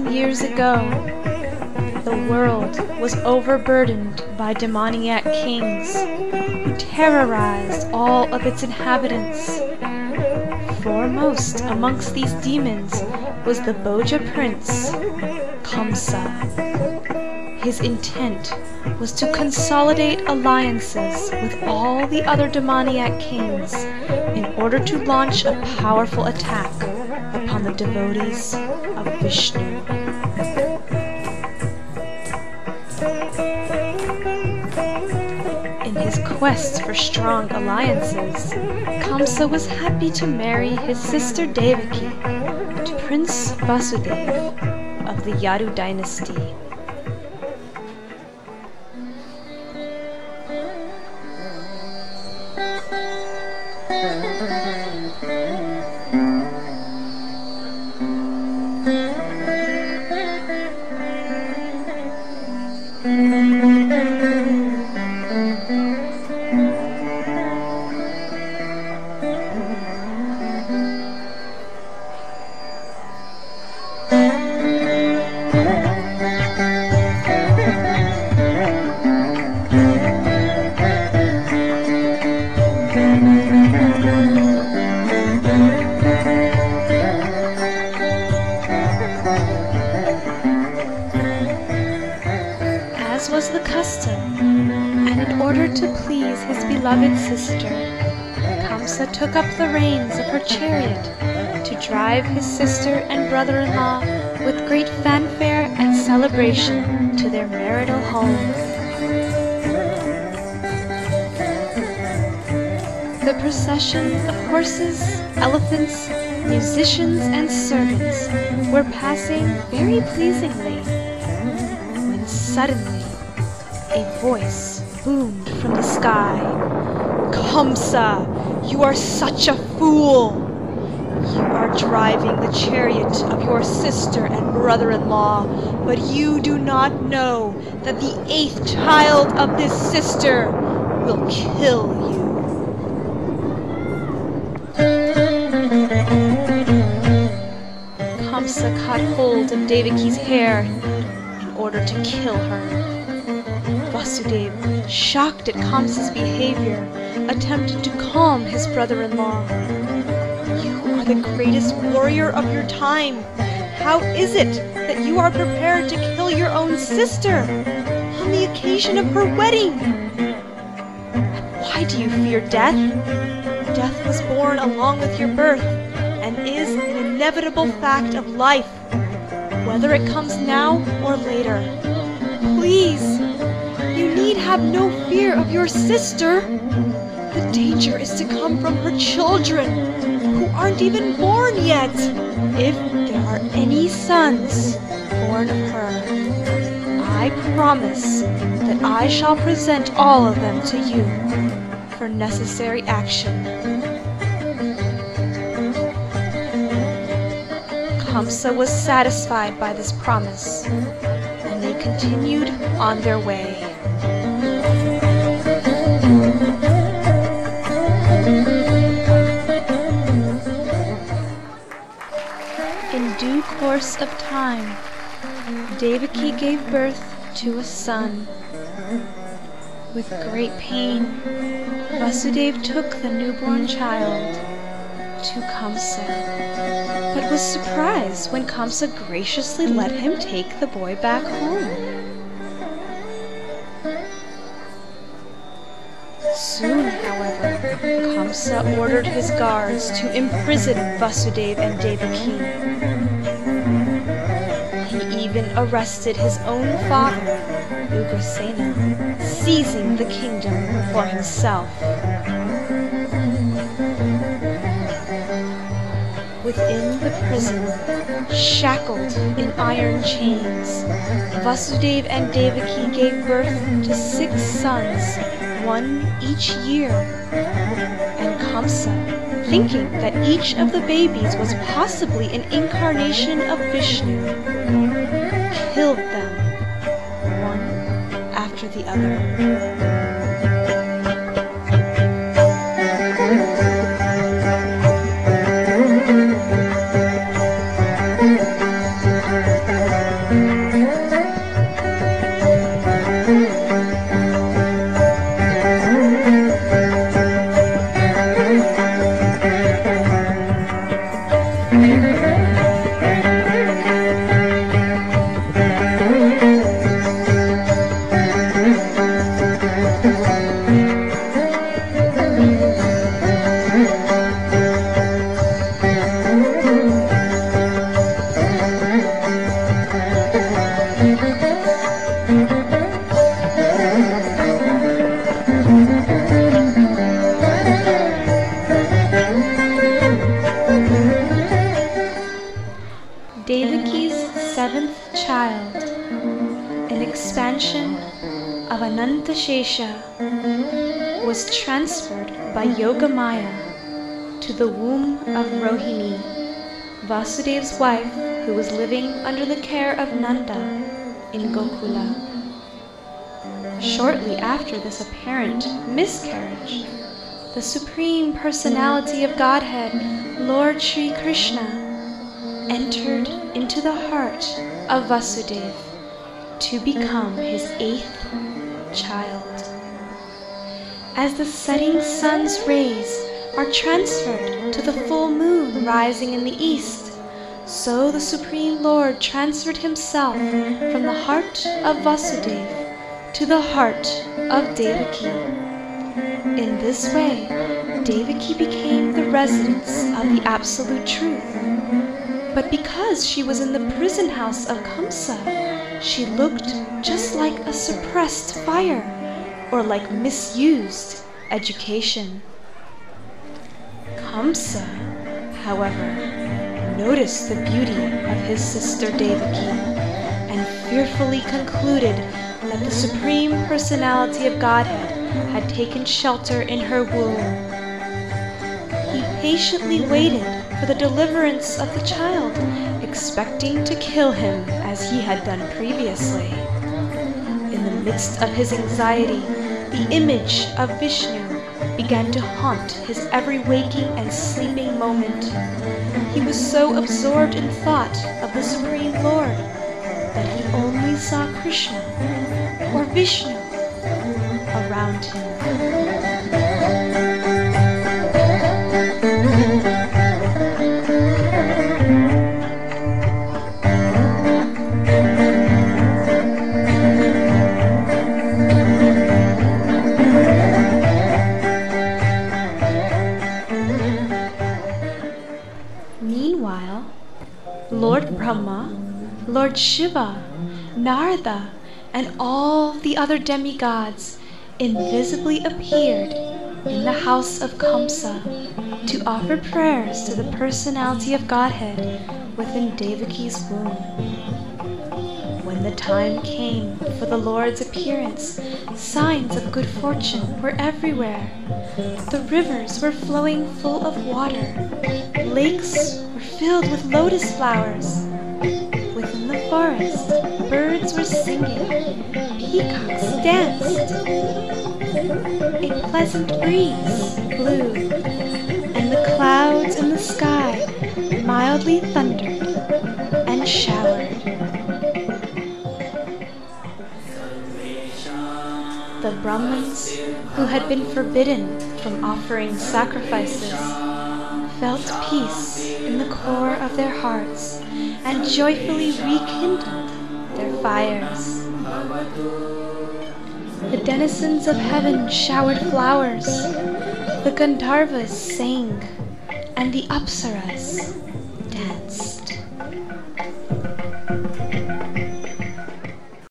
Years ago, the world was overburdened by demoniac kings who terrorized all of its inhabitants. Foremost amongst these demons was the Boja prince, Kamsa. His intent was to consolidate alliances with all the other demoniac kings in order to launch a powerful attack upon the devotees of Vishnu. In his quest for strong alliances, Kamsa was happy to marry his sister Devaki to Prince Vasudeva of the Yadu dynasty. Kamsa took up the reins of her chariot to drive his sister and brother-in-law with great fanfare and celebration to their marital home. The procession of horses, elephants, musicians, and servants were passing very pleasingly, when suddenly a voice boomed from the sky. "Kamsa, you are such a fool! You are driving the chariot of your sister and brother-in-law, but you do not know that the 8th child of this sister will kill you." Kamsa caught hold of Devaki's hair in order to kill her. Vasudeva, shocked at Kamsa's behavior, attempted to calm his brother-in-law. "You are the greatest warrior of your time. How is it that you are prepared to kill your own sister on the occasion of her wedding? Why do you fear death? Death was born along with your birth and is an inevitable fact of life, whether it comes now or later. Please, you need have no fear of your sister. The danger is to come from her children, who aren't even born yet, if there are any sons born of her. I promise that I shall present all of them to you for necessary action." Kamsa was satisfied by this promise, and they continued on their way. In due course of time, Devaki gave birth to a son. With great pain, Vasudeva took the newborn child to Kamsa, but was surprised when Kamsa graciously let him take the boy back home. Soon, however, Kamsa ordered his guards to imprison Vasudeva and Devaki. He even arrested his own father, Ugrasena, seizing the kingdom for himself. Within the prison, shackled in iron chains, Vasudeva and Devaki gave birth to 6 sons, 1 each year. And Kamsa, thinking that each of the babies was possibly an incarnation of Vishnu, killed them, one after the other. Devaki's 7th child, an expansion of Anantashesha, was transferred by Yogamaya to the womb of Rohini, Vasudeva's wife, who was living under the care of Nanda in Gokula. Shortly after this apparent miscarriage, the Supreme Personality of Godhead, Lord Sri Krishna, entered into the heart of Vasudeva to become his 8th child. As the setting sun's rays are transferred to the full moon rising in the east, so the Supreme Lord transferred himself from the heart of Vasudeva to the heart of Devaki. In this way, Devaki became the residence of the Absolute Truth. But because she was in the prison house of Kamsa, she looked just like a suppressed fire, or like misused education. Kamsa, however, noticed the beauty of his sister Devaki, and fearfully concluded that the Supreme Personality of Godhead had taken shelter in her womb. He patiently waited for the deliverance of the child, expecting to kill him as he had done previously. In the midst of his anxiety, the image of Vishnu began to haunt his every waking and sleeping moment. He was so absorbed in thought of the Supreme Lord that he only saw Krishna or Vishnu around him. Meanwhile, Lord Brahma, Lord Shiva, Narada, and all the other demigods invisibly appeared in the house of Kamsa to offer prayers to the Personality of Godhead within Devaki's womb. When the time came for the Lord's appearance, signs of good fortune were everywhere. The rivers were flowing full of water. Lakes were filled with lotus flowers. Within the forest, birds were singing. Peacocks danced. A pleasant breeze blew, and the clouds in the sky mildly thundered and showered. The Brahmins, who had been forbidden from offering sacrifices, felt peace in the core of their hearts and joyfully rekindled their fires. The denizens of heaven showered flowers, the Gandharvas sang, and the Apsaras danced.